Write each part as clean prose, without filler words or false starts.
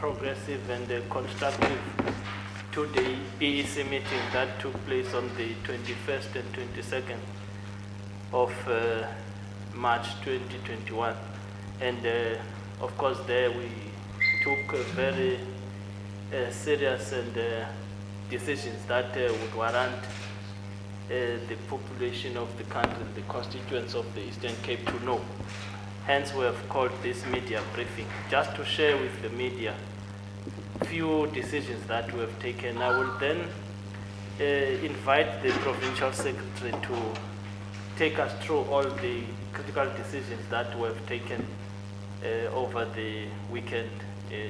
progressive and constructive two-day PEC meeting that took place on the 21st and 22nd of March 2021. And of course there we took very serious and decisions that would warrant the population of the country, the constituents of the Eastern Cape to know. Hence we have called this media briefing, just to share with the media few decisions that we have taken. I will then invite the Provincial Secretary to take us through all the critical decisions that we have taken over the weekend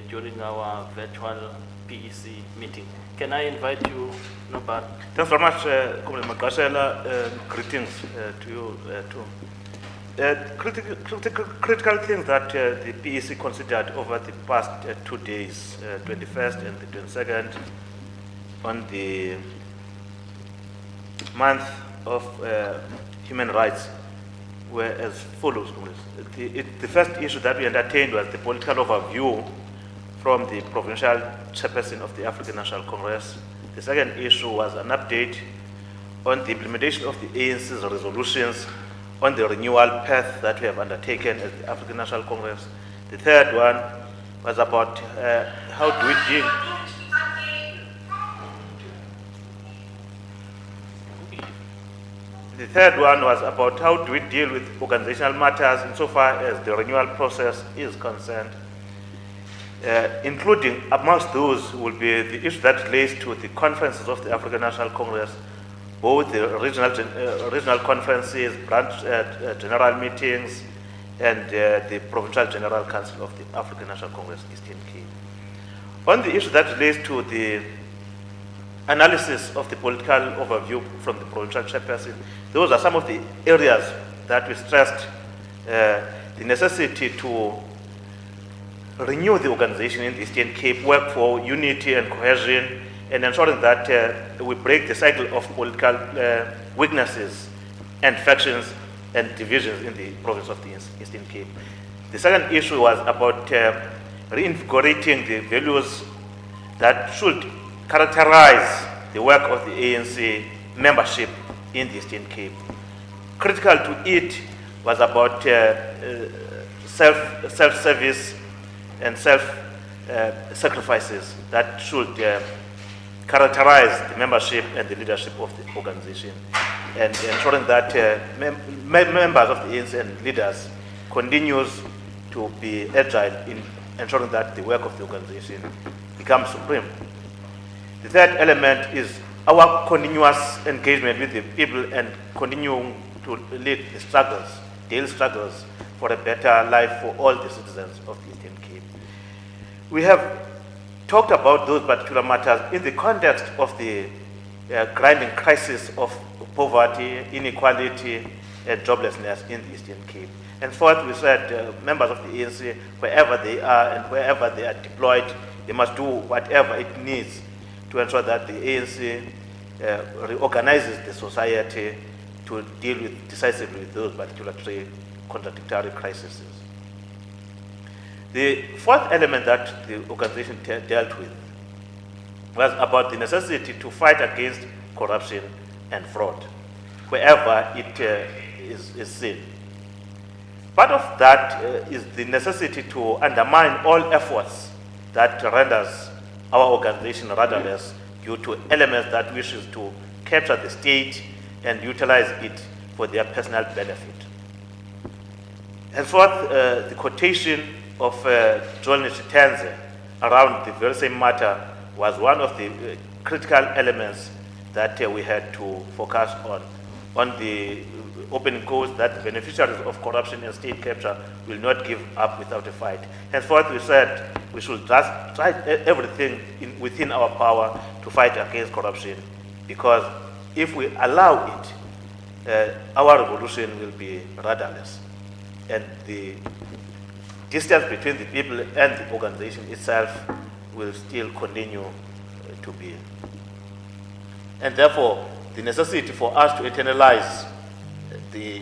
during our virtual PEC meeting. Can I invite you, Nobar? Thanks very much, Comrade Makashela. Greetings to you too. Critical things that the PEC considered over the past 2 days, 21st and the 22nd, on the month of human rights, were as follows. The first issue that we entertained was the political overview from the Provincial Chairperson of the African National Congress. The second issue was an update on the implementation of the ANC's resolutions on the renewal path that we have undertaken as the African National Congress. The third one was about how do we deal. The third one was about how do we deal with organizational matters insofar as the renewal process is concerned, including amongst those will be the issue that relates to the conferences of the African National Congress, both the regional conferences, branch general meetings, and the Provincial General Council of the African National Congress, Eastern Cape. On the issue that relates to the analysis of the political overview from the Provincial Chairperson, those are some of the areas that we stressed the necessity to renew the organization in the Eastern Cape, work for unity and cohesion, and ensuring that we break the cycle of political weaknesses and factions and divisions in the province of the Eastern Cape. The second issue was about reinvigorating the values that should characterize the work of the ANC membership in the Eastern Cape. Critical to it was about self-service and self-sacrifices that should characterize the membership and the leadership of the organization, and ensuring that members of the ANC and leaders continues to be agile in ensuring that the work of the organization becomes supreme. The third element is our continuous engagement with the people and continuing to lead the struggles, daily struggles for a better life for all the citizens of the Eastern Cape. We have talked about those particular matters in the context of the grinding crisis of poverty, inequality, and joblessness in the Eastern Cape. And fourth, we said members of the ANC, wherever they are and wherever they are deployed, they must do whatever it needs to ensure that the ANC reorganizes the society to deal decisively with those particular three contradictory crises. The fourth element that the organization dealt with was about the necessity to fight against corruption and fraud wherever it is seen. Part of that is the necessity to undermine all efforts that renders our organization rudderless due to elements that wishes to capture the state and utilize it for their personal benefit. Henceforth, the quotation of Joel Nishitenze around the very same matter was one of the critical elements that we had to focus on the open quotes that the beneficiaries of corruption and state capture will not give up without a fight. Henceforth, we said we should just try everything within our power to fight against corruption, because if we allow it, our revolution will be rudderless, and the distance between the people and the organization itself will still continue to be. And therefore, the necessity for us to internalize the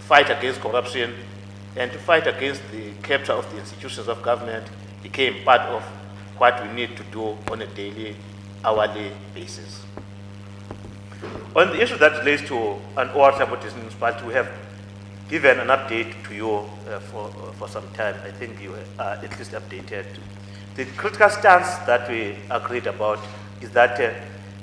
fight against corruption and to fight against the capture of the institutions of government became part of what we need to do on a daily, hourly basis. On the issue that relates to an Ouattabo District Municipality, we have given an update to you for some time. I think you are at least updated. The critical stance that we agreed about is that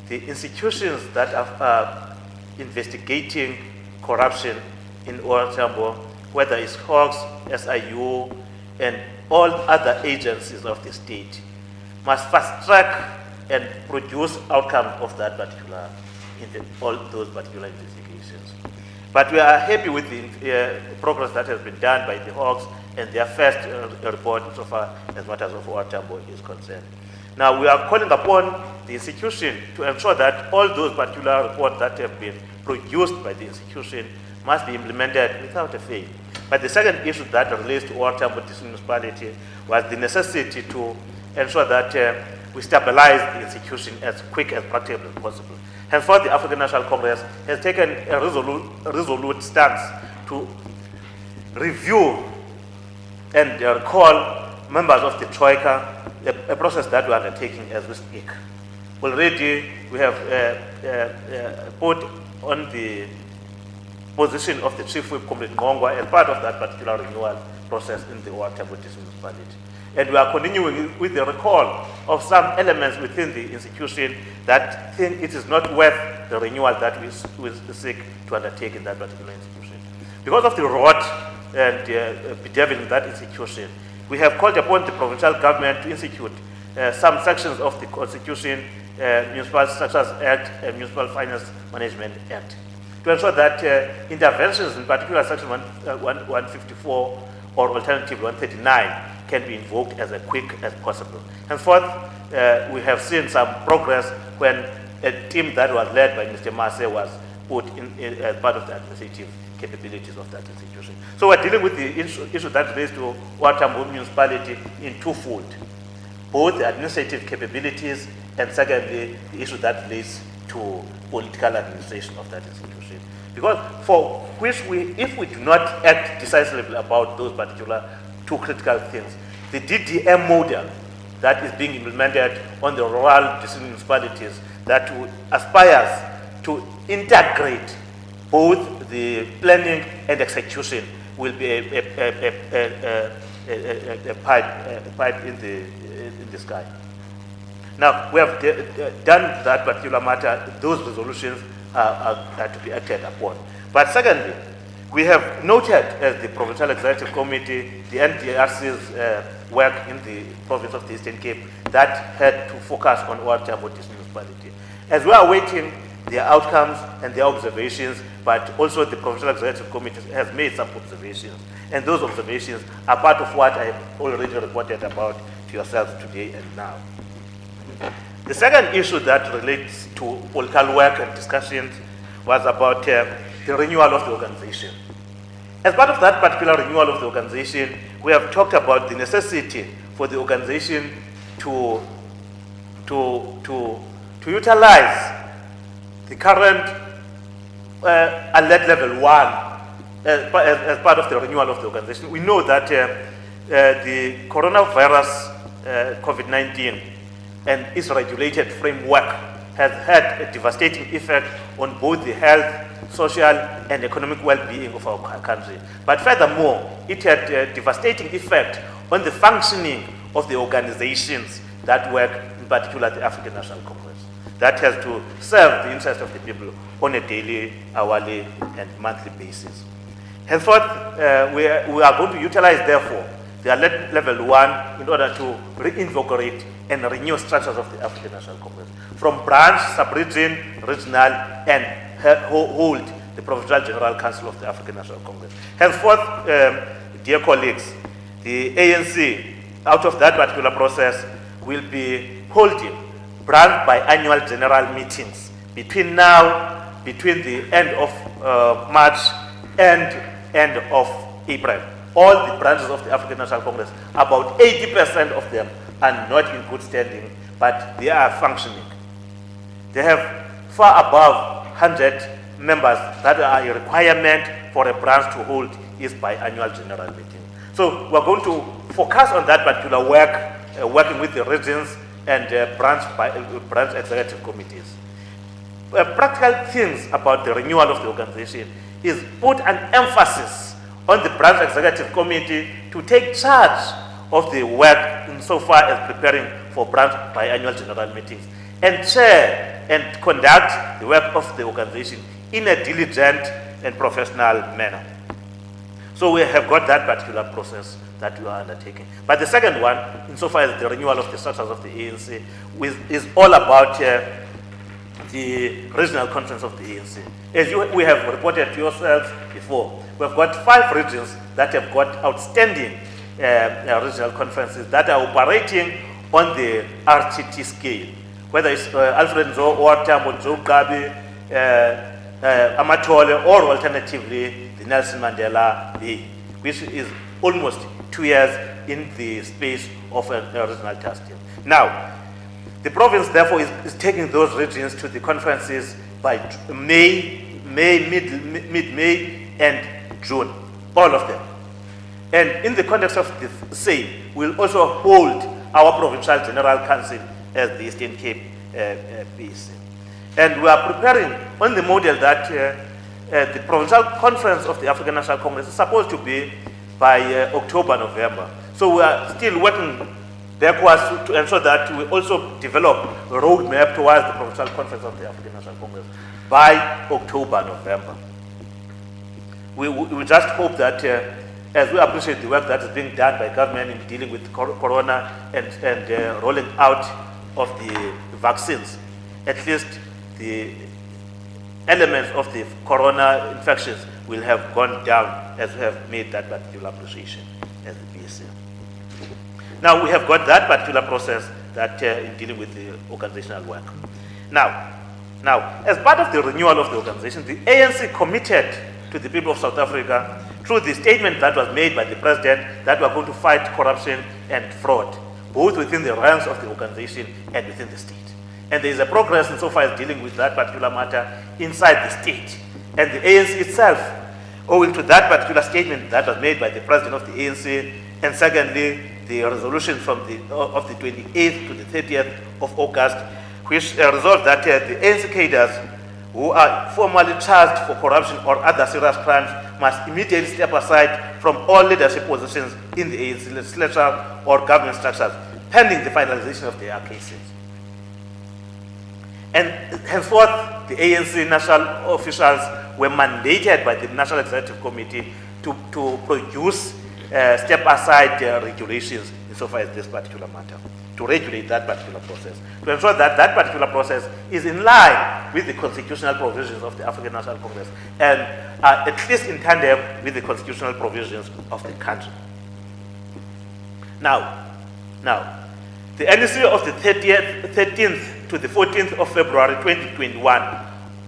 the institutions that are investigating corruption in Ouattabo, whether it's Hawks, SIU, and all other agencies of the state, must fast track and produce outcomes of that particular, all those particular investigations. But we are happy with the progress that has been done by the Hawks and their first report so far as matters of Ouattabo is concerned. Now we are calling upon the institution to ensure that all those particular reports that have been produced by the institution must be implemented without a fail. But the second issue that relates to Ouattabo District Municipality was the necessity to ensure that we stabilize the institution as quick as practicable possible. Henceforth, the African National Congress has taken a resolute stance to review and recall members of the Troika, a process that we are undertaking as we speak. Already, we have put on the position of the Chief Whip, Comrade Ngongwa, as part of that particular renewal process in the Ouattabo District Municipality. And we are continuing with the recall of some elements within the institution that think it is not worth the renewal that we seek to undertake in that particular institution. Because of the rot and bedeviling in that institution, we have called upon the provincial government to institute some sections of the Constitution, Municipal Structures Act and Municipal Finance Management Act, to ensure that interventions, in particular Section 154 or alternative 139, can be invoked as quick as possible. Henceforth, we have seen some progress when a team that was led by Mr. Mase was put in as part of the administrative capabilities of that institution. So we're dealing with the issue that relates to Ouattabo Municipality in twofold, both the administrative capabilities and secondly, the issue that relates to political administration of that institution. Because for which if we do not act decisively about those particular two critical things, the DDM model that is being implemented on the rural district municipalities that aspires to integrate both the planning and execution will be a pipe in the sky. Now, we have done that particular matter. Those resolutions are to be acted upon. But secondly, we have noted as the Provincial Executive Committee, the NDRC's work in the province of the Eastern Cape that had to focus on Ouattabo District Municipality. As we are waiting their outcomes and their observations, but also the Provincial Executive Committee has made some observations. And those observations are part of what I have already reported about to yourselves today and now. The second issue that relates to political work and discussions was about the renewal of the organization. As part of that particular renewal of the organization, we have talked about the necessity for the organization to utilize the current alert level 1 as part of the renewal of the organization. We know that the coronavirus, COVID-19, and its regulated framework has had a devastating effect on both the health, social, and economic well-being of our country. But furthermore, it had a devastating effect on the functioning of the organizations that work, in particular the African National Congress, that has to serve the interest of the people on a daily, hourly, and monthly basis. Henceforth, we are going to utilize, therefore, the alert level 1 in order to reinvigorate and renew structures of the African National Congress from branch, sub-region, regional, and hold the Provincial General Council of the African National Congress. Henceforth, dear colleagues, the ANC, out of that particular process, will be holding branch biannual general meetings between the end of March and end of April. All the branches of the African National Congress, about 80% of them are not in good standing, but they are functioning. They have far above 100 members that are a requirement for a branch to hold its biannual general meeting. So we're going to focus on that particular work, working with the regions and branch executive committees. Practical things about the renewal of the organization is put an emphasis on the branch executive committee to take charge of the work insofar as preparing for branch biannual general meetings and chair and conduct the work of the organization in a diligent and professional manner. So we have got that particular process that we are undertaking. But the second one, insofar as the renewal of the structures of the ANC, is all about the regional conference of the ANC. As we have reported to yourselves before, we've got 5 regions that have got outstanding regional conferences that are operating on the RTT scale, whether it's Alfred Nzo or Tambo Nzo Gabi, Amatole, or alternatively the Nelson Mandela Bay, which is almost 2 years in the space of a regional task team. Now, the province, therefore, is taking those regions to the conferences by mid-May and June, all of them. And in the context of the same, we'll also hold our Provincial General Council as the Eastern Cape PEC. And we are preparing on the model that the Provincial Conference of the African National Congress is supposed to be by October, November. So we are still working backwards to ensure that we also develop a roadmap towards the Provincial Conference of the African National Congress by October, November. We just hope that as we appreciate the work that is being done by government in dealing with corona and rolling out of the vaccines, at least the elements of the corona infections will have gone down as we have made that particular appreciation as the PSC. Now we have got that particular process that in dealing with the organizational work. Now, as part of the renewal of the organization, the ANC committed to the people of South Africa through the statement that was made by the president that we are going to fight corruption and fraud, both within the ranks of the organization and within the state. And there is a progress insofar as dealing with that particular matter inside the state. And the ANC itself, owing to that particular statement that was made by the president of the ANC, and secondly, the resolution from of the 28th to the 30th of August, which resolved that the ANC cadres who are formally charged for corruption or other serious crimes must immediately step aside from all leadership positions in the ANC legislature or government structures, pending the finalization of their cases. And henceforth, the ANC national officials were mandated by the National Executive Committee to produce step-aside regulations insofar as this particular matter, to regulate that particular process, to ensure that that particular process is in line with the constitutional provisions of the African National Congress and at least in tandem with the constitutional provisions of the country. Now, the NEC of the 13th to the 14th of February 2021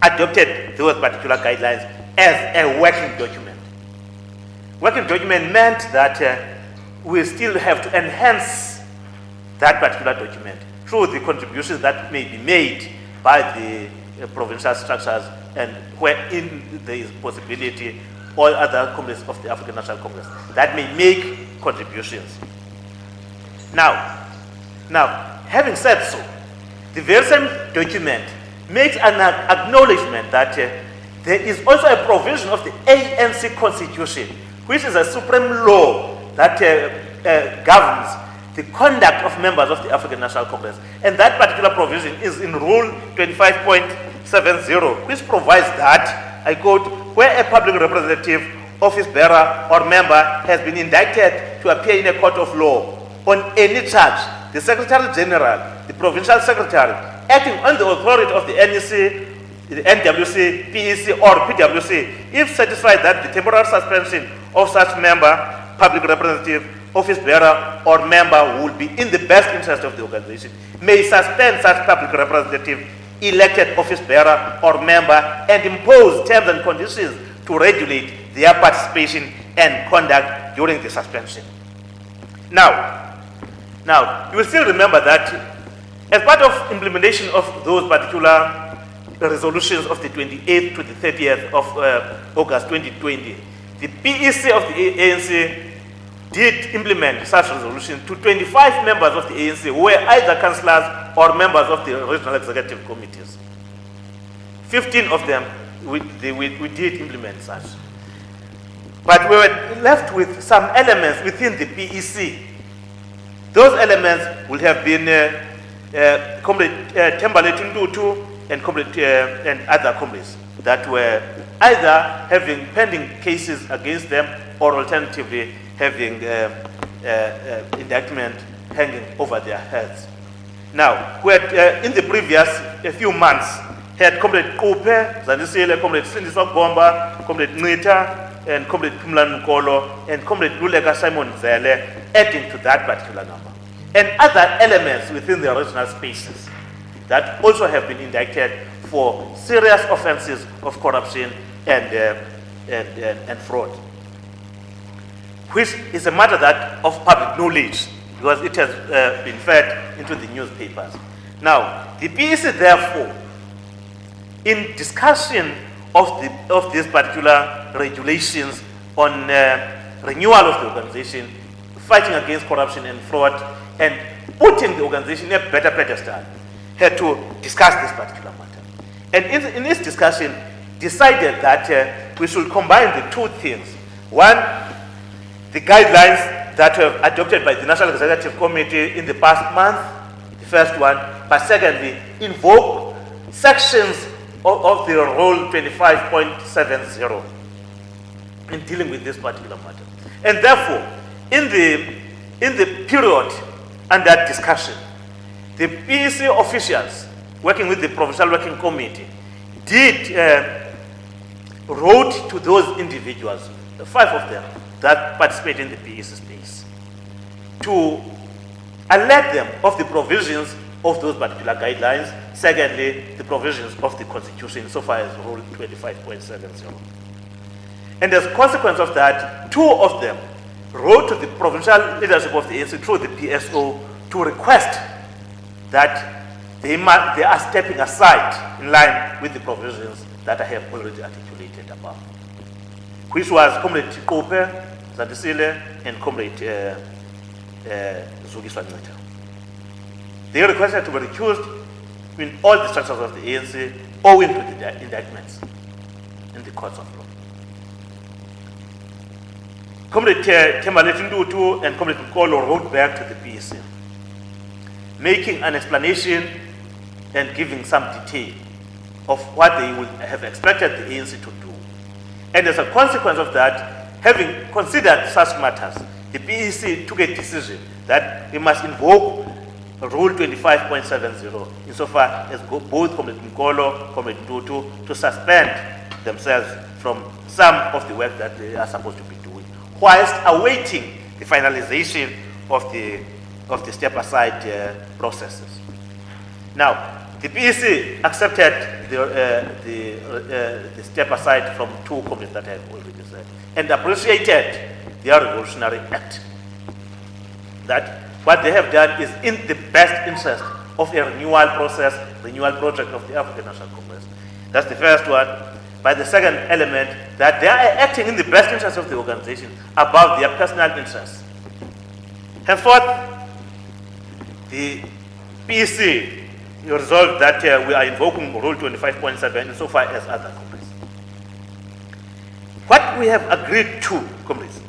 adopted those particular guidelines as a working document. Working document meant that we still have to enhance that particular document through the contributions that may be made by the provincial structures and wherein there is possibility all other committees of the African National Congress that may make contributions. Now, having said so, the very same document makes an acknowledgement that there is also a provision of the ANC Constitution, which is a supreme law that governs the conduct of members of the African National Congress. And that particular provision is in Rule 25.70, which provides that, I quote, where a public representative, office bearer, or member has been indicted to appear in a court of law on any charge, the Secretary General, the Provincial Secretary, acting on the authority of the NEC, the NWC, PEC, or PWC, if satisfied that the temporary suspension of such member, public representative, office bearer, or member will be in the best interest of the organization, may suspend such public representative, elected office bearer, or member, and impose terms and conditions to regulate their participation and conduct during the suspension. Now, you will still remember that as part of implementation of those particular resolutions of the 28th to the 30th of August 2020, the PEC of the ANC did implement such resolutions to 25 members of the ANC who were either councillors or members of the regional executive committees. 15 of them, we did implement such. But we were left with some elements within the PEC. Those elements will have been Comrade Tembale Tundutu and and other comrades that were either having pending cases against them or alternatively having indictment hanging over their heads. Now, we had in the previous few months had Comrade Kupe, Zanisile, Comrade Sindiswa Gomba, Comrade Nita, and Comrade Kumlan Mkolo, and Comrade Lulega Simon Zele adding to that particular number. And other elements within the original spaces that also have been indicted for serious offenses of corruption and fraud, which is a matter that of public knowledge because it has been fed into the newspapers. Now, the PEC, therefore, in discussion of these particular regulations on renewal of the organization, fighting against corruption and fraud, and putting the organization in a better pedestal, had to discuss this particular matter. And in this discussion, decided that we should combine the two things. One, the guidelines that were adopted by the National Executive Committee in the past month, the first one, but secondly, invoke sections of the Rule 25.70 in dealing with this particular matter. And therefore, in the period under discussion, the PEC officials working with the Provincial Working Committee did wrote to those individuals, 5 of them, that participate in the PEC space, to alert them of the provisions of those particular guidelines. Secondly, the provisions of the Constitution, so far as Rule 25.70. And as a consequence of that, 2 of them wrote to the provincial leadership of the ANC through the PSO to request that they are stepping aside in line with the provisions that I have already articulated above, which was Comrade Kope, Zadisile, and Comrade Zugiswa Nita. They requested to be recused in all the structures of the ANC owing to the indictments in the courts of law. Comrade Tembale Tundutu and Comrade Mkolo wrote back to the PEC, making an explanation and giving some detail of what they would have expected the ANC to do. And as a consequence of that, having considered such matters, the PEC took a decision that we must invoke Rule 25.70 insofar as both Comrade Mkolo, Comrade Ndutu, to suspend themselves from some of the work that they are supposed to be doing, whilst awaiting the finalization of the step-aside processes. Now, the PEC accepted the step-aside from 2 committees that I have already said, and appreciated their revolutionary act. That what they have done is in the best interest of a renewal process, renewal project of the African National Congress. That's the first one. By the second element, that they are acting in the best interest of the organization above their personal interests. Henceforth, the PEC resolved that we are invoking Rule 25.7 insofar as other comrades. What we have agreed to, comrades,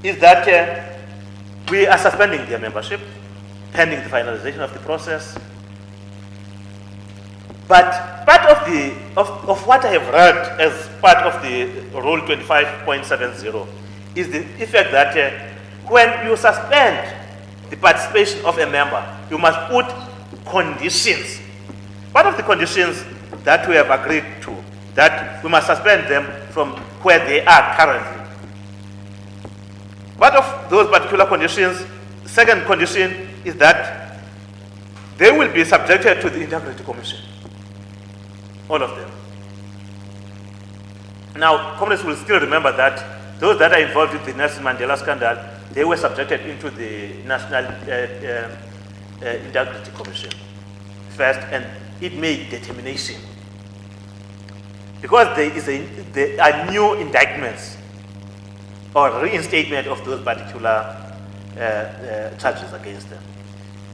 is that we are suspending their membership pending the finalization of the process. But part of what I have read as part of the Rule 25.70 is the effect that when you suspend the participation of a member, you must put conditions. Part of the conditions that we have agreed to, that we must suspend them from where they are currently. Part of those particular conditions, second condition, is that they will be subjected to the Integrity Commission. All of them. Now, comrades will still remember that those that are involved with the Nelson Mandela scandal, they were subjected into the National Integrity Commission first, and it made determination. Because there are new indictments or reinstatement of those particular charges against them.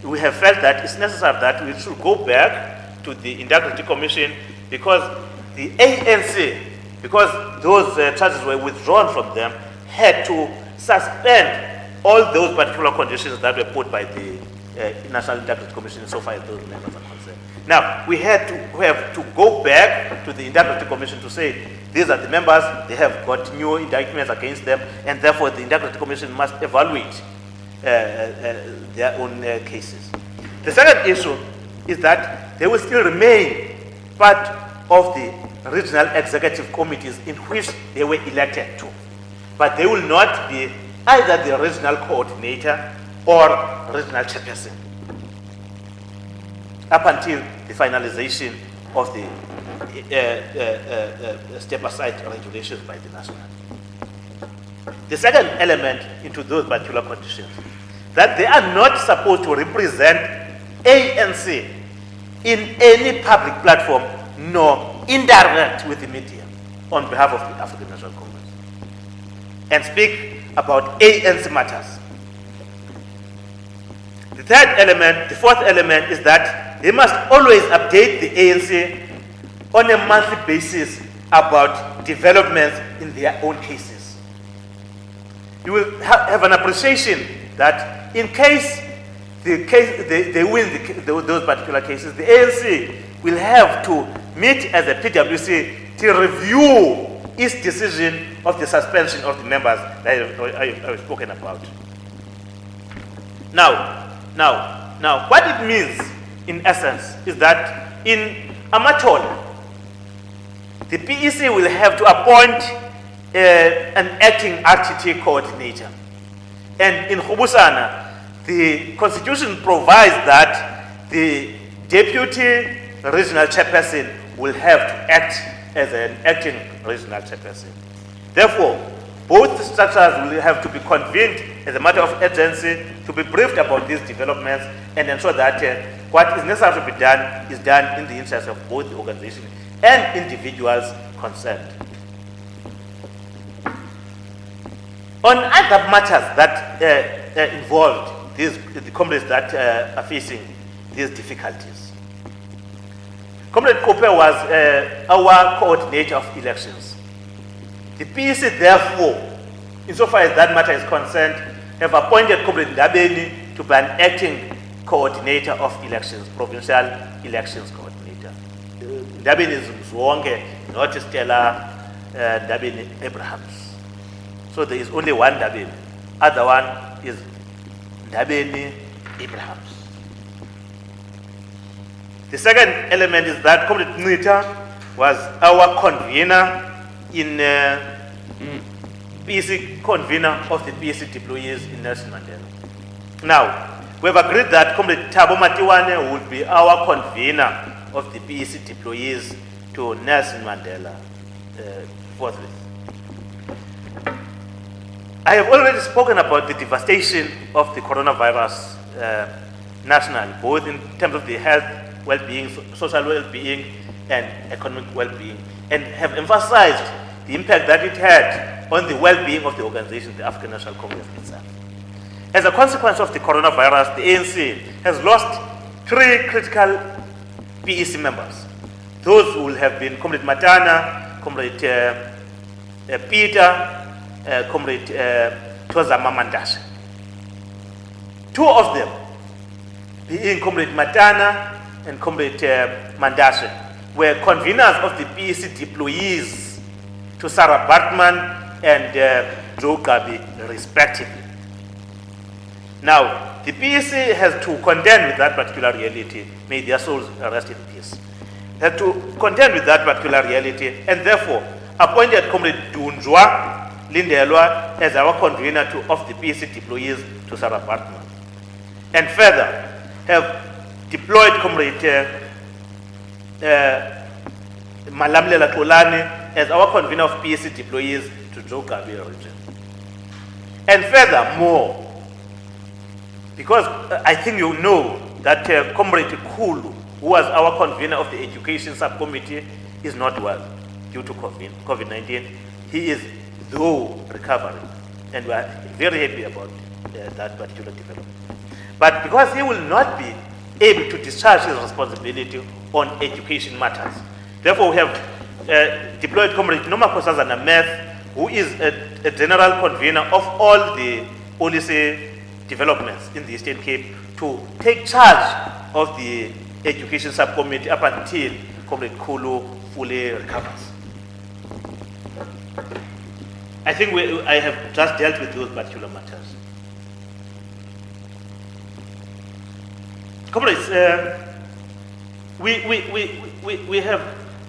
We have felt that it's necessary that we should go back to the Integrity Commission because the ANC, because those charges were withdrawn from them, had to suspend all those particular conditions that were put by the National Integrity Commission so far as those members are concerned. Now, we have to go back to the Integrity Commission to say, these are the members, they have got new indictments against them, and therefore the Integrity Commission must evaluate their own cases. The second issue is that they will still remain part of the regional executive committees in which they were elected to. But they will not be either the regional coordinator or regional chairperson up until the finalization of the step-aside regulations by the national. The second element into those particular conditions, that they are not supposed to represent ANC in any public platform, nor interact with the media on behalf of the African National Congress, and speak about ANC matters. The third element, the fourth element, is that they must always update the ANC on a monthly basis about developments in their own cases. You will have an appreciation that in case they win those particular cases, the ANC will have to meet as a PwC to review its decision of the suspension of the members that I've spoken about. Now, what it means in essence is that in Amatol, the PEC will have to appoint an acting RTT coordinator. And in Hobusana, the constitution provides that the deputy regional chairperson will have to act as an acting regional chairperson. Therefore, both structures will have to be convened as a matter of urgency to be briefed about these developments and ensure that what is necessary to be done is done in the interest of both the organization and individuals concerned. On other matters that involved the comrades that are facing these difficulties, Comrade Cooper was our coordinator of elections. The PEC, therefore, insofar as that matter is concerned, have appointed Comrade Ndabeni to be an acting coordinator of elections, provincial elections coordinator. Ndabeni is Mzwonge, not Stella Ndabeni Abrahams. So there is only one Ndabeni. Other one is Ndabeni Abrahams. The second element is that Comrade Nita was our convener in PEC convener of the PEC deployees in Nelson Mandela. Now, we have agreed that Comrade Thabo Matiwane would be our convener of the PEC deployees to Nelson Mandela forthwith. I have already spoken about the devastation of the coronavirus nationally, both in terms of the health well-being, social well-being, and economic well-being, and have emphasized the impact that it had on the well-being of the organization, the African National Congress itself. As a consequence of the coronavirus, the ANC has lost 3 critical PEC members. Those who will have been Comrade Matana, Comrade Peter, Comrade Toza Mamandashe. 2 of them, being Comrade Matana and Comrade Mandashe, were conveners of the PEC deployees to Sarah Bartman and Joe Gabi, respectively. Now, the PEC has to contend with that particular reality. May their souls rest in peace. Has to contend with that particular reality, and therefore appointed Comrade Dunjwa Lindelwa as our convener of the PEC deployees to Sarah Bartman. And further, have deployed Comrade Malamlela Tolani as our convener of PEC deployees to Joe Gabi region. And furthermore, because I think you know that Comrade Kulu who was our convener of the education subcommittee, is not well due to COVID-19. He is, though, recovering, and we are very happy about that particular development. But because he will not be able to discharge his responsibility on education matters, therefore we have deployed Comrade Noma Kosazana Meth, who is a general convener of all the policy developments in the Eastern Cape, to take charge of the education subcommittee up until Comrade Kulu fully recovers. I think I have just dealt with those particular matters. Comrades, we have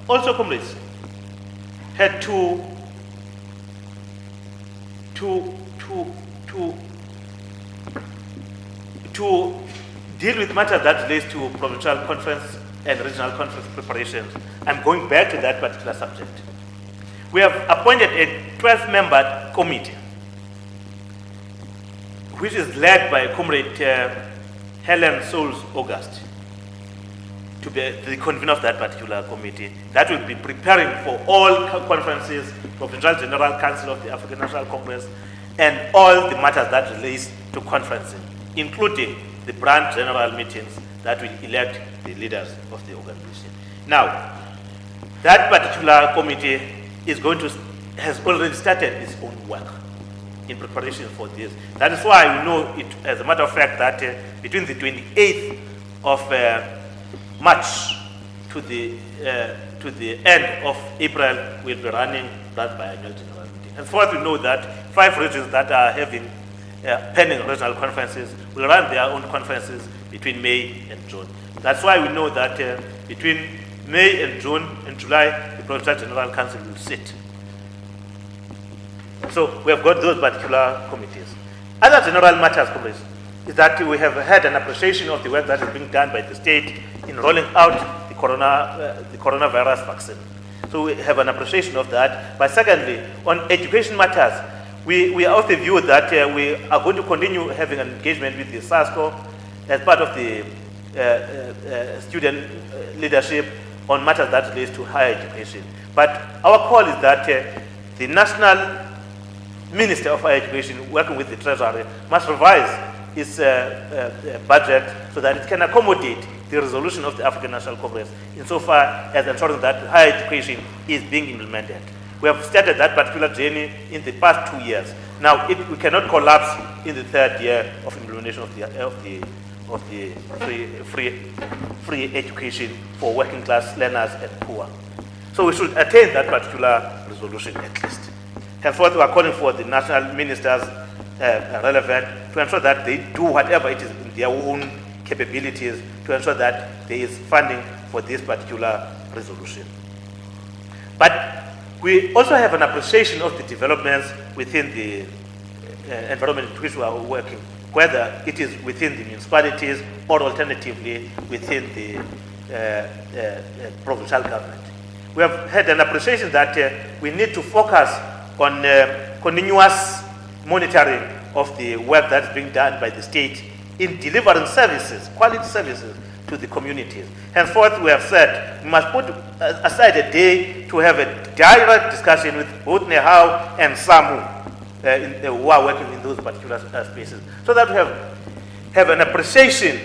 also, comrades, had to deal with matters that relates to provincial conference and regional conference preparations. I'm going back to that particular subject. We have appointed a 12-member committee, which is led by Comrade Helen Souls August, to be the convener of that particular committee. That will be preparing for all conferences, Provincial General Council of the African National Congress, and all the matters that relates to conferencing, including the branch general meetings that will elect the leaders of the organization. Now, that particular committee has already started its own work in preparation for this. That is why we know it, as a matter of fact, that between the 28th of March to the end of April, we'll be running that biannual general meeting. And fourth, we know that 5 regions that are having pending regional conferences will run their own conferences between May and June. That's why we know that between May and June and July, the Provincial General Council will sit. So we have got those particular committees. Other general matters, comrades, is that we have had an appreciation of the work that is being done by the state in rolling out the coronavirus vaccine. So we have an appreciation of that. But secondly, on education matters, we are of the view that we are going to continue having an engagement with the SASCO as part of the student leadership on matters that relates to higher education. But our call is that the National Minister of Higher Education, working with the Treasury, must revise its budget so that it can accommodate the resolution of the African National Congress insofar as ensuring that higher education is being implemented. We have started that particular journey in the past 2 years. Now, we cannot collapse in the 3rd year of implementation of the free education for working class learners and poor. So we should attain that particular resolution at least. Henceforth, we are calling for the national ministers relevant to ensure that they do whatever it is in their own capabilities to ensure that there is funding for this particular resolution. But we also have an appreciation of the developments within the environment in which we are working, whether it is within the municipalities or alternatively within the provincial government. We have had an appreciation that we need to focus on continuous monitoring of the work that's being done by the state in delivering services, quality services to the communities. Henceforth, we have said we must put aside a day to have a direct discussion with both Nehau and SAMU who are working in those particular spaces, so that we have an appreciation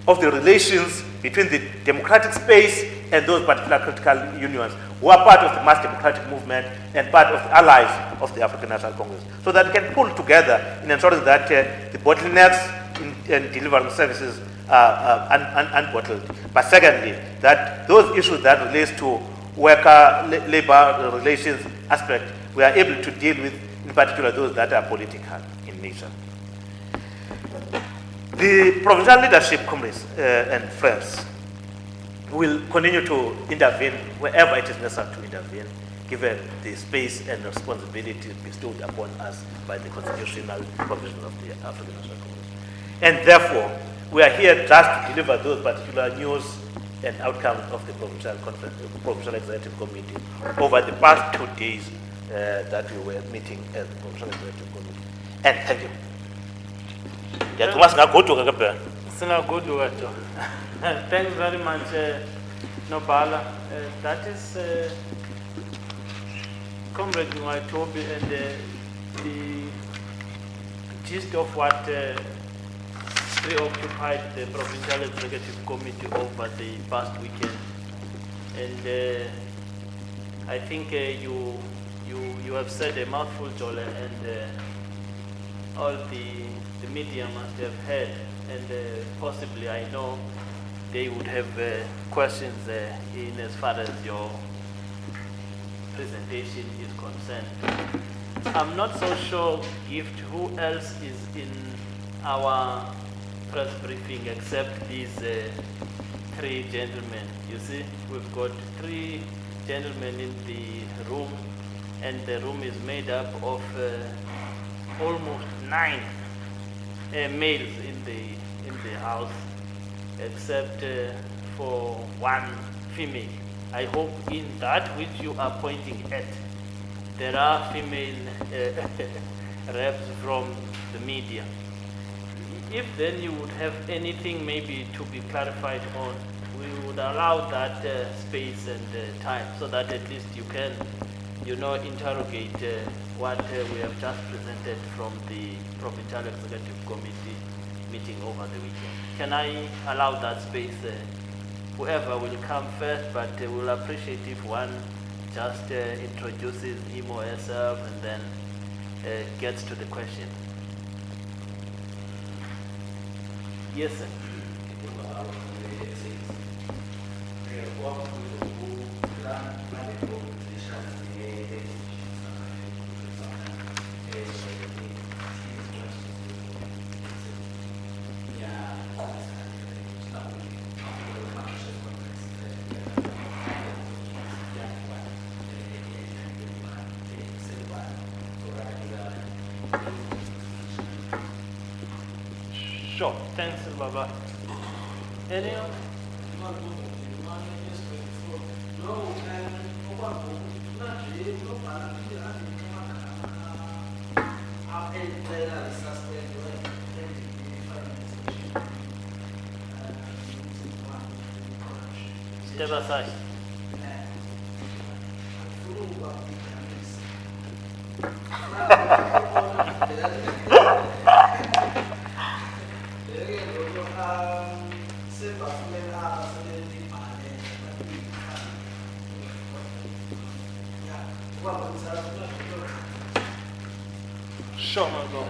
of the relations between the democratic space and those particular critical unions who are part of the mass democratic movement and part of the allies of the African National Congress, so that we can pull together in ensuring that the bottlenecks in delivering services are unbottled. But secondly, that those issues that relates to worker-labor relations aspect, we are able to deal with, in particular those that are political in nature. The provincial leadership, comrades and friends, will continue to intervene wherever it is necessary to intervene, given the space and responsibility bestowed upon us by the constitutional provision of the African National Congress. And therefore, we are here just to deliver those particular news and outcomes of the Provincial Executive Committee over the past 2 days that we were meeting as the Provincial Executive Committee. And thank you. Singaguduweto. Thanks very much, Nobala. That is Comrade Nwatobi, and the gist of what preoccupied the Provincial Executive Committee over the past weekend. And I think you have said a mouthful, Jole, and all the media must have heard, and possibly, I know, they would have questions in as far as your presentation is concerned. I'm not so sure, Gift, who else is in our press briefing except these three gentlemen. You see, we've got three gentlemen in the room, and the room is made up of almost 9 males in the house, except for 1 female. I hope in that which you are pointing at, there are female reps from the media. If then you would have anything maybe to be clarified on, we would allow that space and time, so that at least you can, interrogate what we have just presented from the Provincial Executive Committee meeting over the weekend. Can I allow that space? Whoever will come first, but we'll appreciate if one just introduces him or herself and then gets to the question. Yes, sir. Sure. Thanks, Baba. Any other? Step aside. Sure, my God.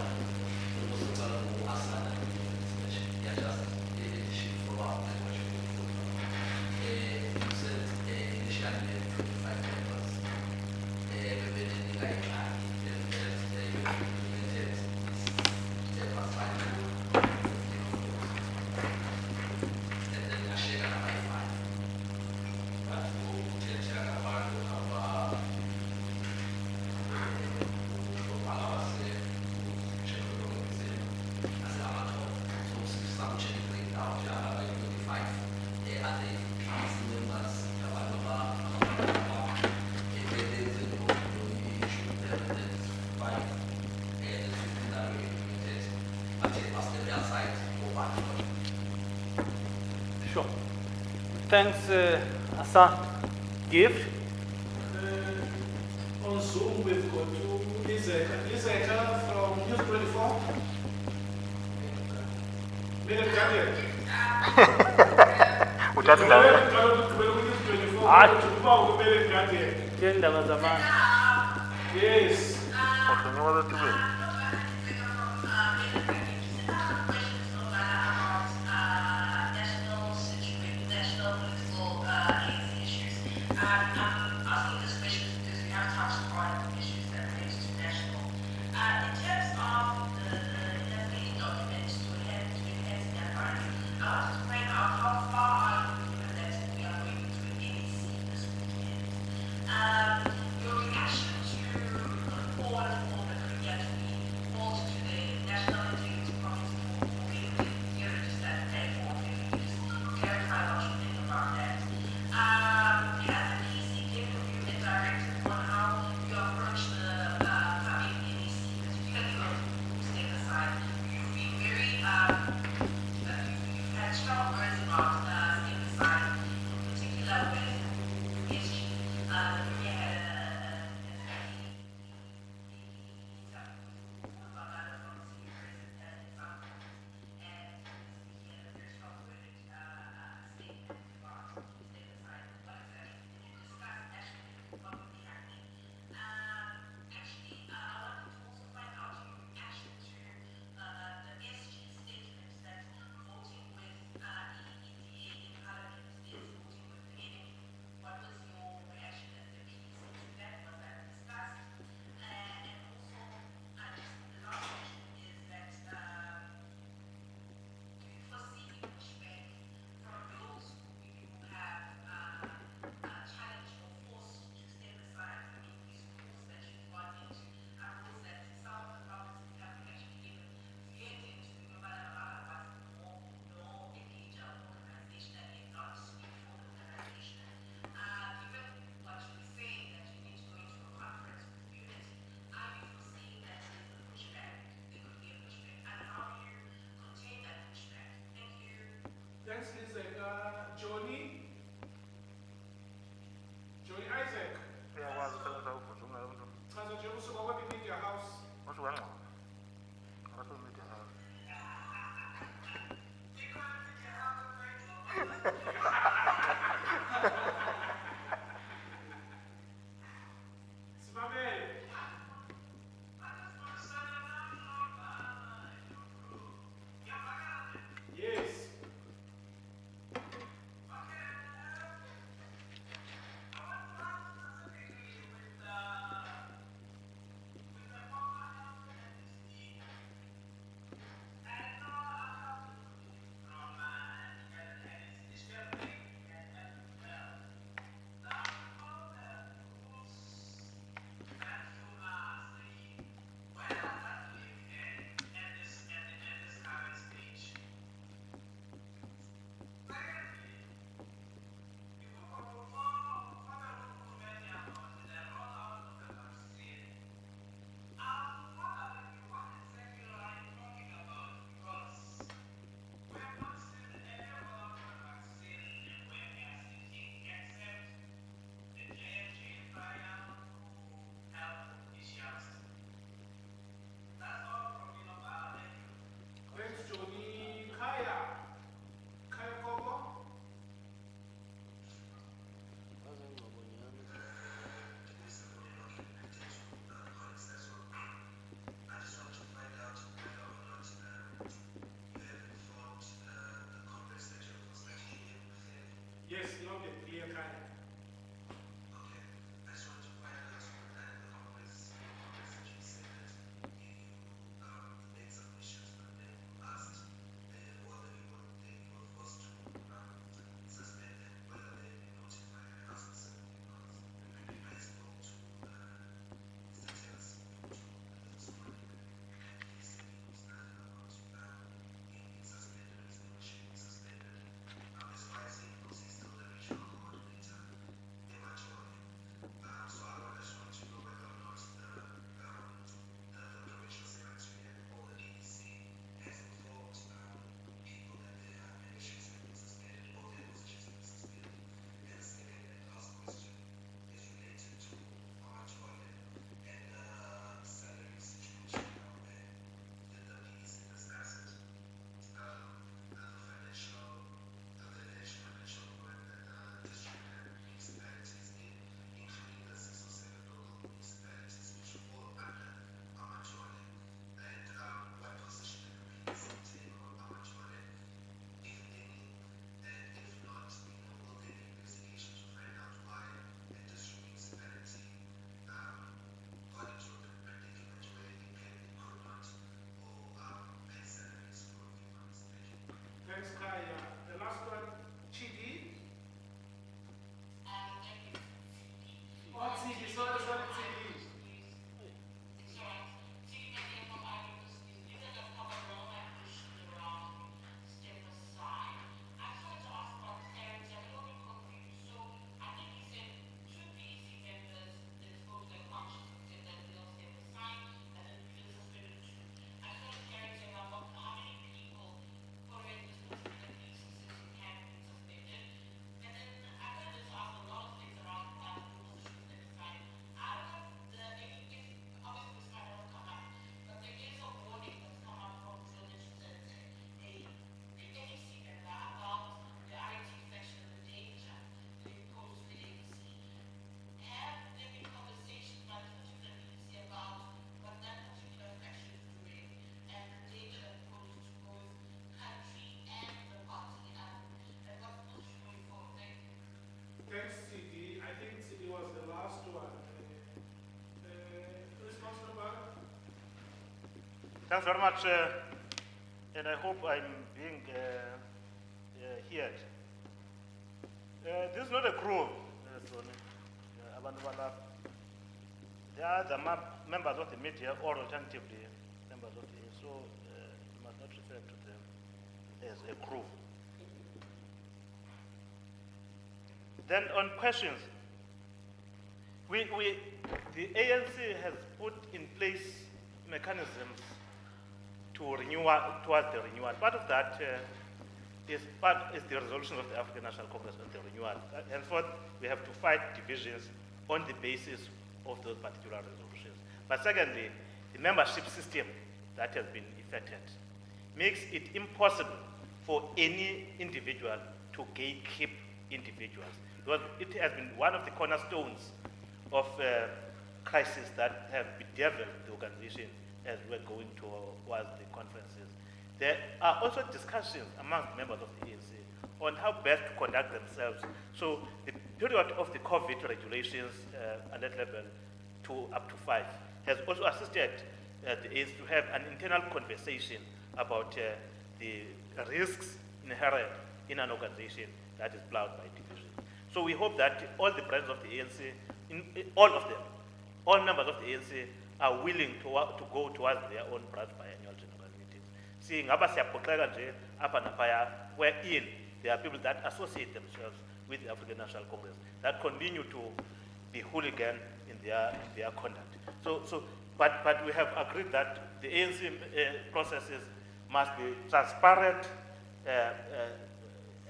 Sure. Thanks, Asa. Gift? On Zoom, we've got Isaac from News 24. Minute Guardian. Uthatha la. Yes. Your reaction to the report of the Thanks, Lizeka. Johnny Isaac. uyakwazi usebenza uvujumela umntu Chaza nje usuka kwemedia house. usuka ngqondo akasemedia house Simamele. Yes. Thanks, Johnny. Kaya Kobo. I just want to find out whether or not you have informed the complex that you're constantly within. Yes, not a clear Kaya. Okay. I just want to find out that the complex that you said that you made submissions, but then you asked whether they were forced to suspend them, whether they be notified. I asked the same because I spoke to Mr. Taylor this morning. He said he was not about being suspended, his membership being suspended. As far as he knows, he's still the regional coordinator in Machione. So I just want to know whether or not the provincial secretary and all the DDC has informed people that their memberships have been suspended or their positions have been suspended. And the second and last question is related to Machione and the salary situation down there. Did the DDC discuss it? The financial work that the district and municipalities did, including the 6 or 7 local municipalities which fall under Amachole, and what position the DDC take on Amachole, if any, and if not, will there be investigation to find out why a district municipality got into a predicament where they could not or pay salaries for a few months? Thank you. Thanks, Kaya. The last one, Chidi. Oh, Chidi, sorry, Chidi. Thanks, CD. I think CD was the last one. Response number? Thanks very much, and I hope I'm being heard. This is not a crew, Tony. They are the members of the media or alternatively members of the so you must not refer to them as a crew. Then on questions, the ANC has put in place mechanisms to renewal, towards the renewal. Part of that is the resolution of the African National Congress on the renewal. Henceforth, we have to fight divisions on the basis of those particular resolutions. But secondly, the membership system that has been effected makes it impossible for any individual to gatekeep individuals, because it has been one of the cornerstones of crisis that have bedeviled the organization as we're going towards the conferences. There are also discussions among members of the ANC on how best to conduct themselves. So the period of the COVID regulations alert level 2 up to 5 has also assisted the ANC to have an internal conversation about the risks inherent in an organization that is plowed by division. So we hope that all the branches of the ANC, all of them, all members of the ANC are willing to go towards their own branch biannual general meetings. Seeing wherein there are people that associate themselves with the African National Congress, that continue to be hooligan in their conduct. But we have agreed that the ANC processes must be transparent.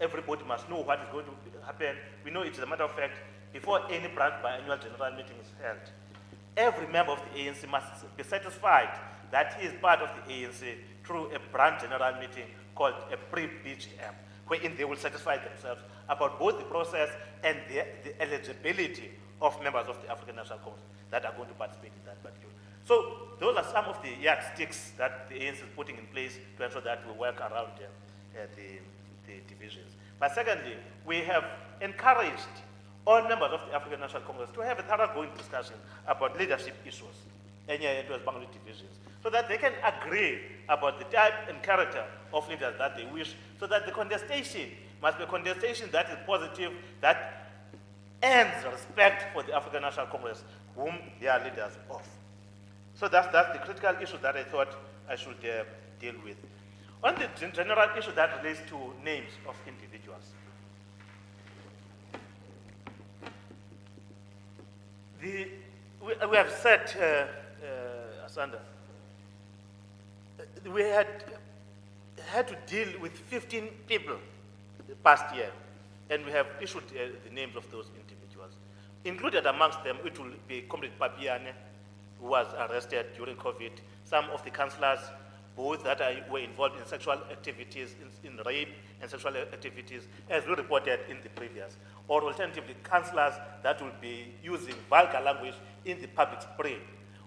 Everybody must know what is going to happen. We know it's a matter of fact, before any branch biannual general meeting is held, every member of the ANC must be satisfied that he is part of the ANC through a branch general meeting called a pre-BGM, wherein they will satisfy themselves about both the process and the eligibility of members of the African National Congress that are going to participate in that particular. So those are some of the yardsticks that the ANC is putting in place to ensure that we work around the divisions. But secondly, we have encouraged all members of the African National Congress to have a thoroughgoing discussion about leadership issues and divisions, so that they can agree about the type and character of leaders that they wish, so that the contestation must be a contestation that is positive, that earns respect for the African National Congress, whom they are leaders of. So that's the critical issue that I thought I should deal with. On the general issue that relates to names of individuals, we have said, Asanda, we had to deal with 15 people the past year, and we have issued the names of those individuals. Included amongst them, it will be Comrade Papiane, who was arrested during COVID, some of the councillors, both that were involved in sexual activities, in rape and sexual activities, as we reported in the previous, or alternatively, councillors that will be using vulgar language in the public spray,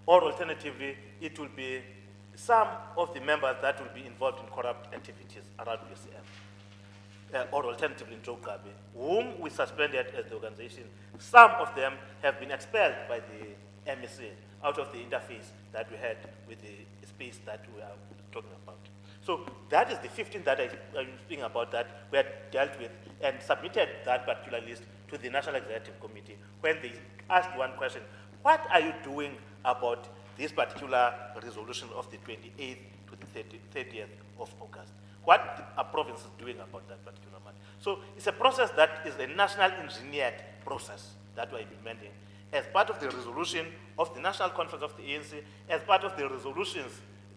or alternatively, it will be some of the members that will be involved in corrupt activities around UCM, or alternatively, in Jogabe, whom we suspended as the organization. Some of them have been expelled by the MSA out of the interface that we had with the space that we are talking about. So that is the 15 that I'm speaking about that we had dealt with and submitted that particular list to the National Executive Committee when they asked one question: what are you doing about this particular resolution of the 28th to the 30th of August? What are provinces doing about that particular matter? So it's a process that is a national engineered process that we're implementing as part of the resolution of the National Conference of the ANC, as part of the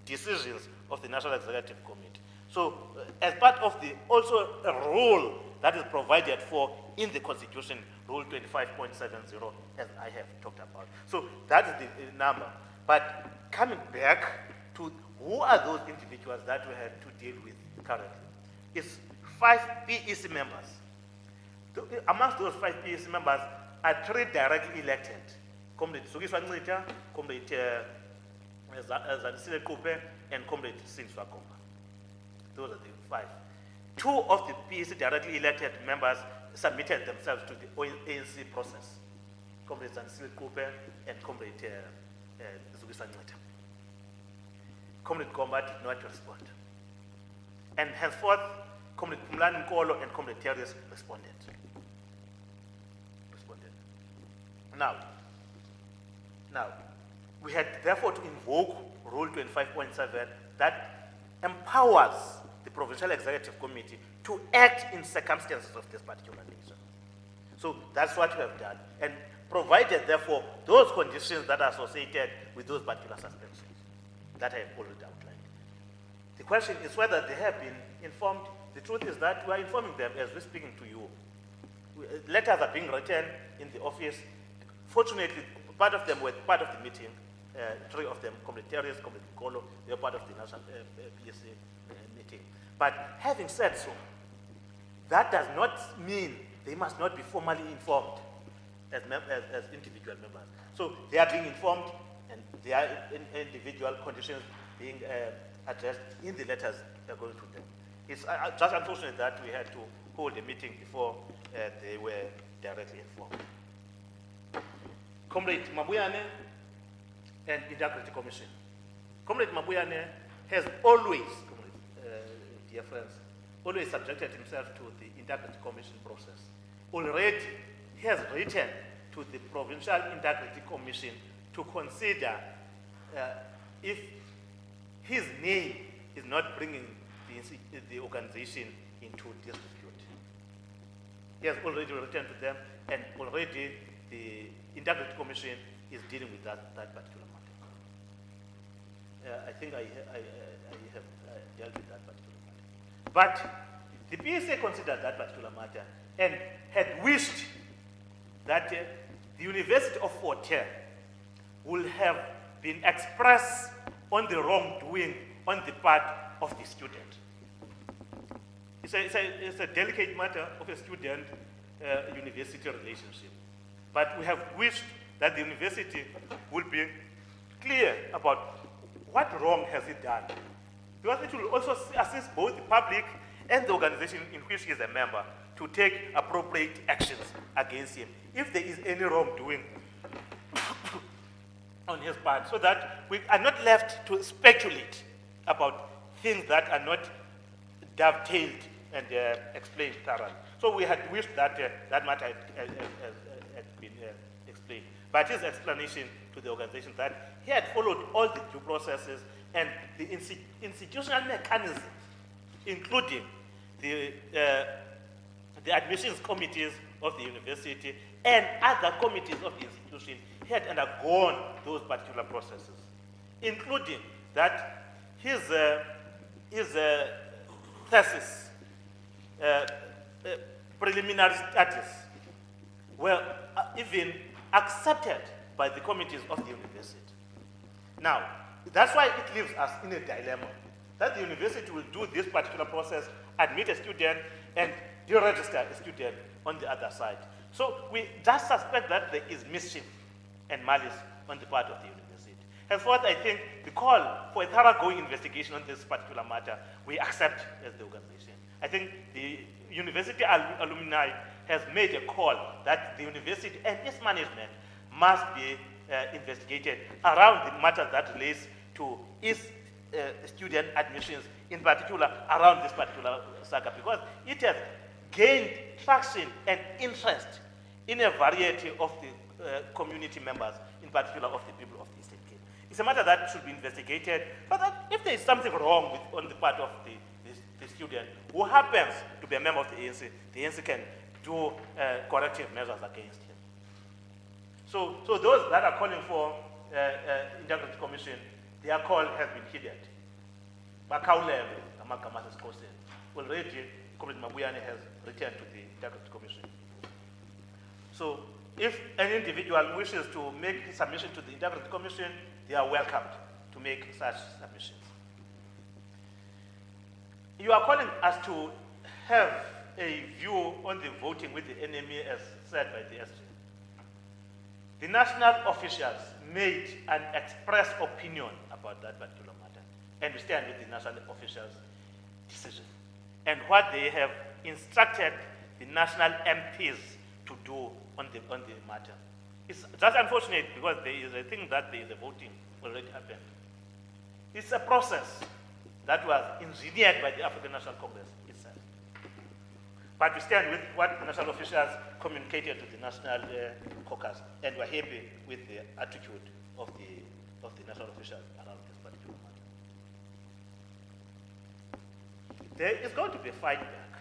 decisions of the National Executive Committee. So as part of the also a rule that is provided for in the Constitution, Rule 25.70, as I have talked about. So that is the number. But coming back to who are those individuals that we have to deal with currently, it's 5 PEC members. Amongst those 5 PEC members are 3 directly elected: Comrade Sugiswa Ncita, Comrade Zanisile Kupe, and Comrade Sinswa Komba. Those are the 5. 2 of the PEC directly elected members submitted themselves to the ANC process: Comrade Zanisile Kupe and Comrade Sugiswa Ncita. Comrade Komba did not respond. And henceforth, Comrade Pumlani Nkolo and Comrade Terries responded. Now, we had therefore to invoke Rule 25.7 that empowers the Provincial Executive Committee to act in circumstances of this particular nature. So that's what we have done, and provided therefore those conditions that are associated with those particular suspensions that I have already outlined. The question is whether they have been informed. the truth is that we are informing them as we're speaking to you. Letters are being written in the office. Fortunately, part of them were part of the meeting. 3 of them, Comrade Terrence, Comrade Nkolo, they were part of the national PSA meeting. But having said so, that does not mean they must not be formally informed as individual members. So they are being informed, and their individual conditions being addressed in the letters that are going to them. It's just unfortunate that we had to hold a meeting before they were directly informed. Comrade Mabuyane and Integrity Commission. Comrade Mabuyane has always, dear friends, always subjected himself to the Integrity Commission process. Already, he has written to the Provincial Integrity Commission to consider if his name is not bringing the organization into disrepute. He has already written to them, and already the Integrity Commission is dealing with that particular matter. I think I have dealt with that particular matter. But the PSA considered that particular matter and had wished that the University of Fort Hare will have been expressed on the wrongdoing on the part of the student. It's a delicate matter of a student-university relationship. But we have wished that the university would be clear about what wrong has it done. Because it will also assist both the public and the organization in which he is a member to take appropriate actions against him if there is any wrongdoing on his part, so that we are not left to speculate about things that are not dovetailed and explained thoroughly. So we had wished that that matter had been explained. But his explanation to the organization that he had followed all the due processes and the institutional mechanisms, including the admissions committees of the university and other committees of the institution, he had undergone those particular processes, including that his thesis, preliminary studies, were even accepted by the committees of the university. Now, that's why it leaves us in a dilemma, that the university will do this particular process, admit a student, and deregister a student on the other side. So we just suspect that there is mischief and malice on the part of the university. Henceforth, I think the call for a thoroughgoing investigation on this particular matter, we accept as the organization. I think the university alumni has made a call that the university and its management must be investigated around the matter that relates to its student admissions, in particular around this particular saga, because it has gained traction and interest in a variety of the community members, in particular of the people of the Eastern Cape. It's a matter that should be investigated, but that if there is something wrong on the part of the student who happens to be a member of the ANC can do corrective measures against him. So those that are calling for Integrity Commission, their call has been heeded. Already, Comrade Mabuyane has returned to the Integrity Commission. So if an individual wishes to make his submission to the Integrity Commission, they are welcomed to make such submissions. You are calling us to have a view on the voting with the enemy as said by the SG. The national officials made an express opinion about that particular matter, and we stand with the national officials' decision and what they have instructed the national MPs to do on the matter. It's just unfortunate because there is a thing that there is a voting already happened. It's a process that was engineered by the African National Congress itself. But we stand with what the national officials communicated to the national caucus, and we're happy with the attitude of the national officials around this particular matter. There is going to be a fight back.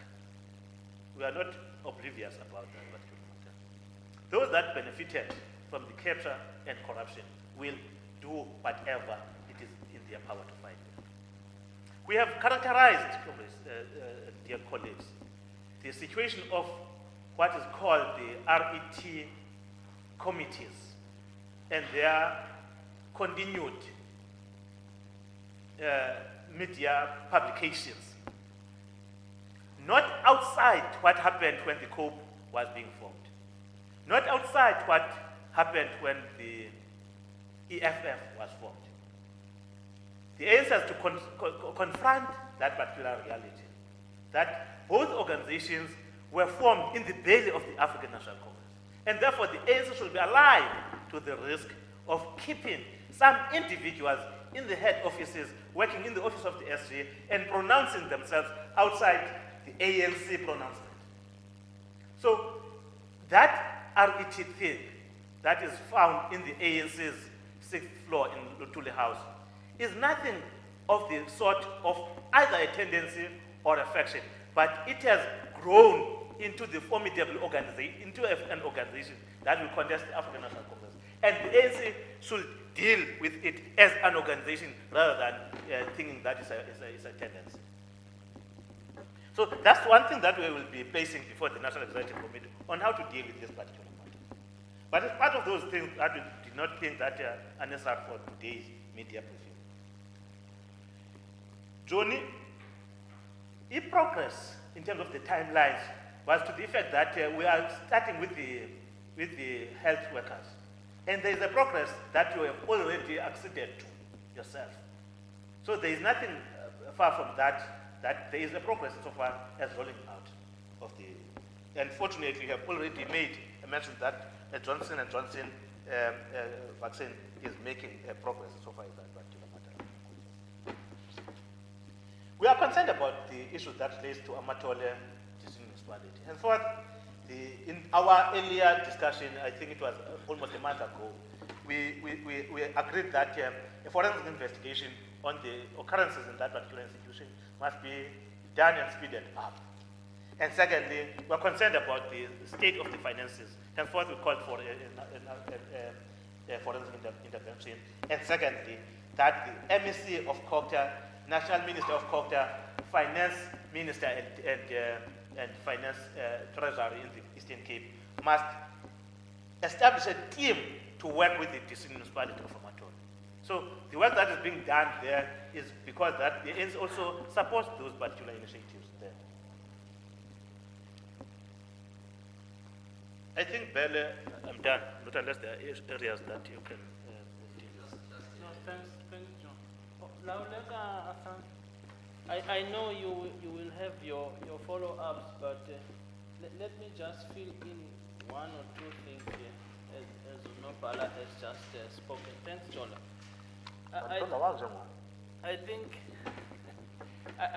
We are not oblivious about that particular matter. Those that benefited from the capture and corruption will do whatever it is in their power to fight back. We have characterized, dear colleagues, the situation of what is called the RET committees and their continued media publications, not outside what happened when the COPE was being formed, not outside what happened when the EFF was formed. The ANC has to confront that particular reality, that both organizations were formed in the belly of the African National Congress. And therefore, the ANC should be alive to the risk of keeping some individuals in the head offices, working in the office of the SG, and pronouncing themselves outside the ANC pronouncement. So that RET thing that is found in the ANC's 6th floor in Lutuli House is nothing of the sort of either a tendency or a faction, but it has grown into the formidable organization, into an organization that will contest the African National Congress. And the ANC should deal with it as an organization rather than thinking that is a tendency. So that's one thing that we will be placing before the National Executive Committee on how to deal with this particular matter. But it's part of those things that we did not think that are necessary for today's media briefing. Johnny, progress in terms of the timelines was to the effect that we are starting with the health workers. And there is a progress that you have already acceded to yourself. So there is nothing far from that there is a progress so far as rolling out of the... And fortunately, you have already made a mention that Johnson & Johnson vaccine is making progress so far as that particular matter. We are concerned about the issue that relates to Amatole District Municipality. Henceforth, in our earlier discussion, I think it was almost a month ago, we agreed that a forensic investigation on the occurrences in that particular institution must be done and speeded up. And secondly, we're concerned about the state of the finances. Henceforth, we called for a forensic intervention. And secondly, that the MEC of COCTA, National Minister of COCTA, Finance Minister and Finance Treasury in the Eastern Cape must establish a team to work with the district municipality of Amatole. So the work that is being done there is because that the ANC also supports those particular initiatives there. I think, Belle, I'm done, not unless there are areas that you can deal with. No, thanks, John. Oh, Lauleka Hassan, I know you will have your follow-ups, but let me just fill in one or two things here, as Unobala has just spoken. Thanks, Jola. I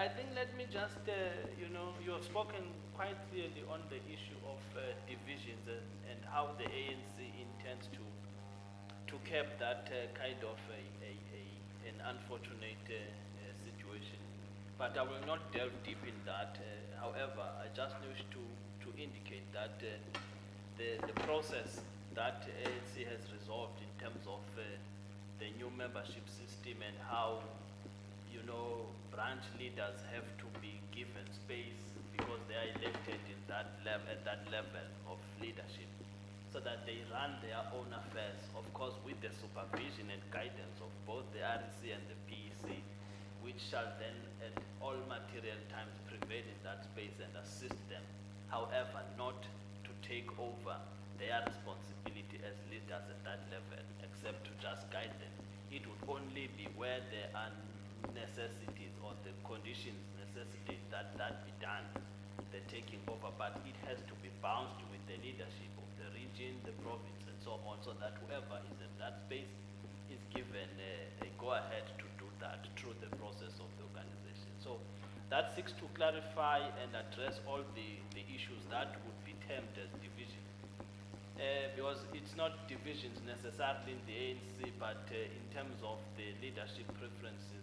think let me just, you have spoken quite clearly on the issue of divisions and how the ANC intends to curb that kind of an unfortunate situation. But I will not delve deep in that. However, I just wish to indicate that the process that ANC has resolved in terms of the new membership system and how branch leaders have to be given space because they are elected in that level, at that level of leadership, so that they run their own affairs, of course with the supervision and guidance of both the REC and the PEC, which shall then at all material times prevail in that space and assist them, however, not to take over their responsibility as leaders at that level, except to just guide them. It would only be where there are necessities or the conditions necessitate that be done, the taking over, but it has to be bounced with the leadership of the region, the province, and so on, so that whoever is in that space is given a go-ahead to do that through the process of the organization. So that seeks to clarify and address all the issues that would be termed as division. Because it's not divisions necessarily in the ANC, but in terms of the leadership preferences,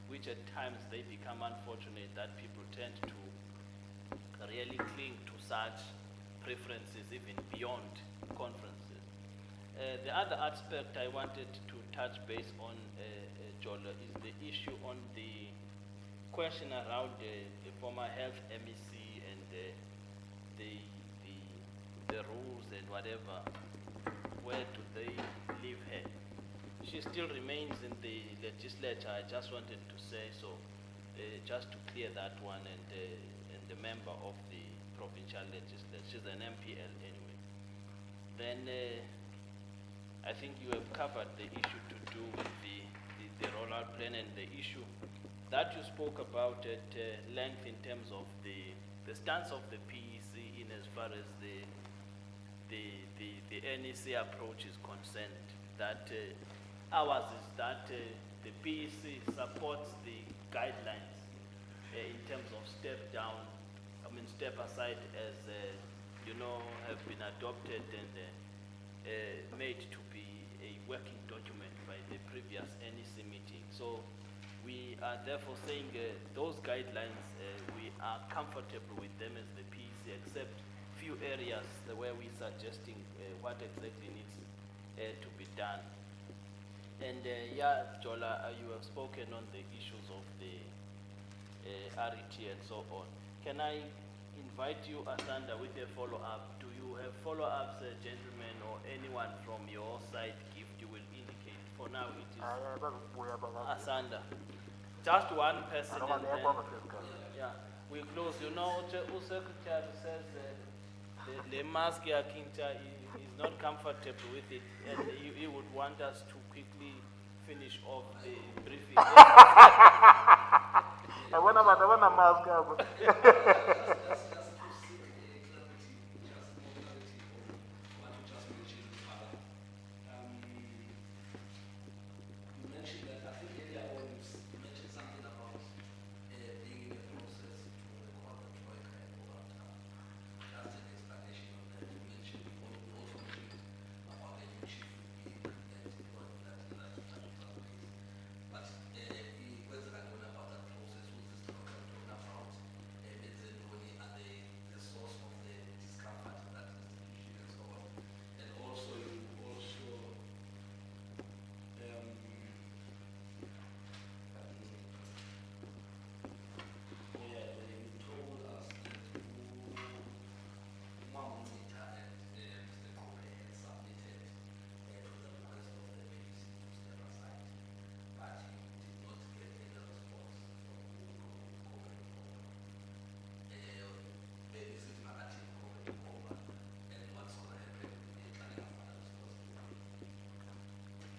which at times they become unfortunate that people tend to really cling to such preferences even beyond conferences. The other aspect I wanted to touch base on, Jola, is the issue on the question around the former health MEC and the rules and whatever. Where do they leave her? She still remains in the legislature. I just wanted to say so, just to clear that one, and the member of the provincial legislature. She's an MPL anyway. Then I think you have covered the issue to do with the rollout plan and the issue that you spoke about at length in terms of the stance of the PEC in as far as the NEC approach is concerned. That ours is that the PEC supports the guidelines in terms of step aside as have been adopted and made to be a working document by the previous NEC meeting. So we are therefore saying those guidelines, we are comfortable with them as the PEC, except few areas where we're suggesting what exactly needs to be done. And Jola, you have spoken on the issues of the RET and so on. Can I invite you, Asanda, with a follow-up? Do you have follow-ups, gentlemen, or anyone from your side gift you will indicate? For now, it is Asanda. Just one person. And then, yeah, we close. You know, Secretary says the mask is not comfortable with it, and he would want us to quickly finish off the briefing. I want to mask.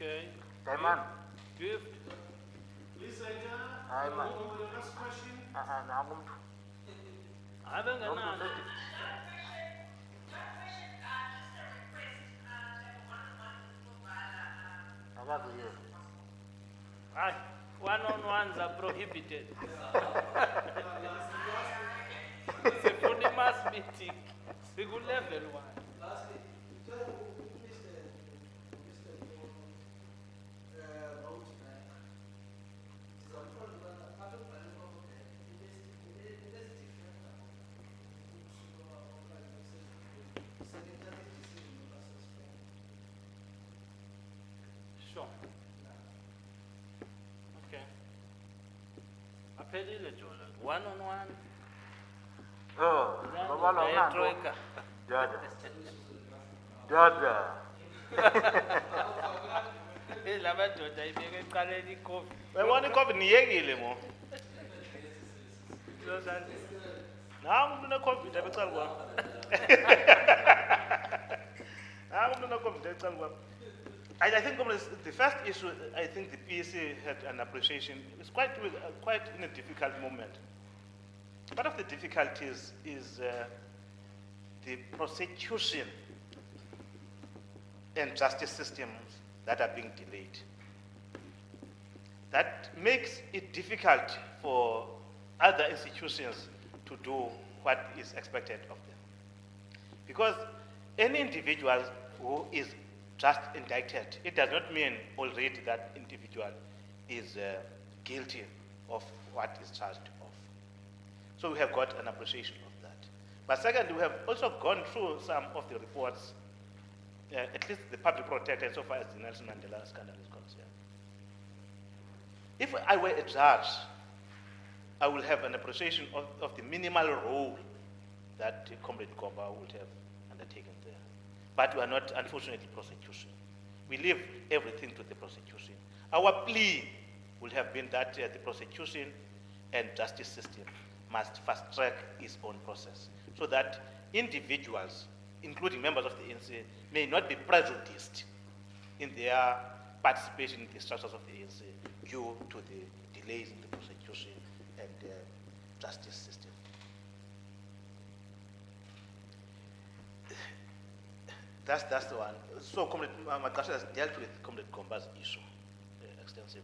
Okay. Diamond. Gift. Lisa, Hi, man. the last question. I don't know. One-on-ones are prohibited. It's a funny mass meeting. We could level one. Lastly, Sure. Okay. Aphelile Jola. One-on-one. Oh, Then troika. Dada. Lava doda ibeke eqaleni ikofi. Wayibona iCovid niyekile mo. Nangu umuntu uneCovid abecala kwami. Nangu umuntu uneCovid abecala kwami. I think the first issue, I think the PEC had an appreciation. It's quite in a difficult moment. Part of the difficulties is the prosecution and justice systems that are being delayed. That makes it difficult for other institutions to do what is expected of them. Because any individual who is just indicted, it does not mean already that individual is guilty of what is charged of. So we have got an appreciation of that. But second, we have also gone through some of the reports, at least the public protector, so far as the Nelson Mandela scandal is concerned. If I were a judge, I will have an appreciation of the minimal role that Comrade Gomba would have undertaken there. But we are not, unfortunately, prosecution. We leave everything to the prosecution. Our plea would have been that the prosecution and justice system must fast track its own process so that individuals, including members of the ANC, may not be prejudiced in their participation in the structures of the ANC due to the delays in the prosecution and justice system. That's the one. So Comrade Makasha has dealt with Comrade Gomba's issue extensively.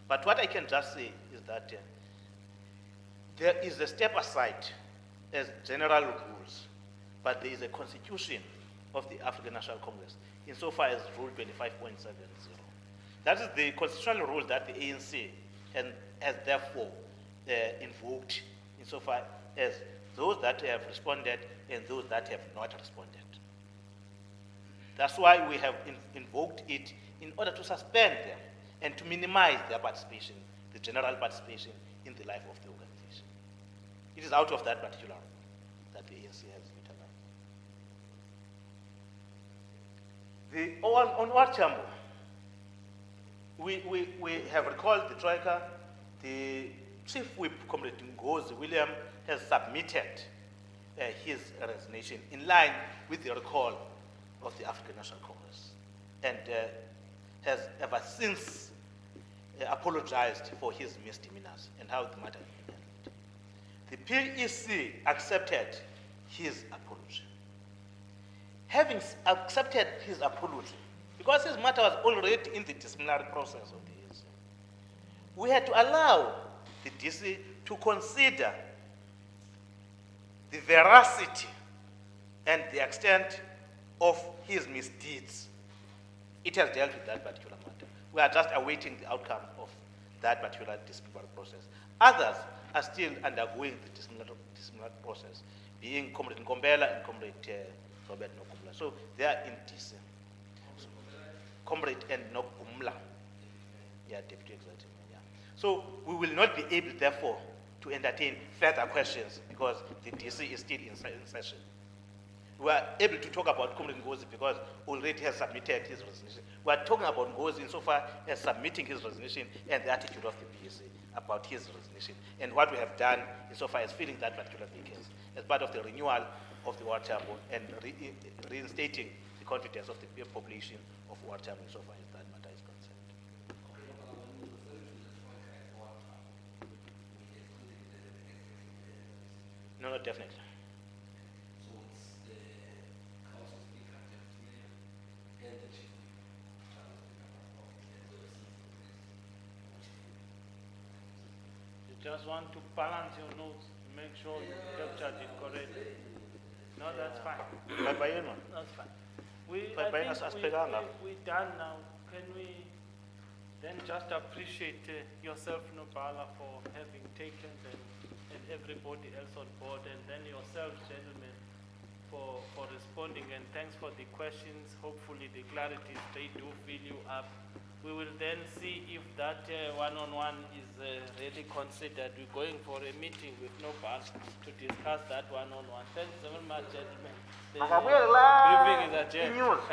But what I can just say is that there is a step aside as general rules, but there is a constitution of the African National Congress insofar as Rule 25.70. That is the constitutional rule that the ANC has therefore invoked insofar as those that have responded and those that have not responded. That's why we have invoked it in order to suspend them and to minimize their participation, the general participation in the life of the organization. It is out of that particular that the ANC has utilized. On Warchambo, we have recalled the Troika. The Chief Whip, Comrade Ngozi William, has submitted his resignation in line with the recall of the African National Congress and has ever since apologized for his misdemeanors and how the matter has been handled. The PEC accepted his apology. Having accepted his apology, because his matter was already in the disciplinary process of the ANC, we had to allow the DC to consider the veracity and the extent of his misdeeds. It has dealt with that particular matter. We are just awaiting the outcome of that particular disciplinary process. Others are still undergoing the disciplinary process, being Comrade Nkombela and Comrade Robert Nokumla. So they are in DC. Comrade and Nokumla. Yeah, Deputy Executive. Yeah. So we will not be able, therefore, to entertain further questions because the DC is still in session. We are able to talk about Comrade Ngozi because already has submitted his resignation. We are talking about Ngozi insofar as submitting his resignation and the attitude of the PSA about his resignation and what we have done insofar as filling that particular vacancy as part of the renewal of the Warchambo and reinstating the confidence of the population of Warchambo insofar as that matter is concerned. No, definitely. Just want to balance your notes, make sure you captured it correctly. No, that's fine. That's fine. I think we're done now. Can we then just appreciate yourself, Nobala, for having taken and everybody else on board, and then yourselves, gentlemen, for responding, and thanks for the questions. Hopefully the clarities, they do fill you up. We will then see if that one-on-one is really considered. We're going for a meeting with Nobal to discuss that one-on-one. Thanks very much, gentlemen. The briefing is adjourned.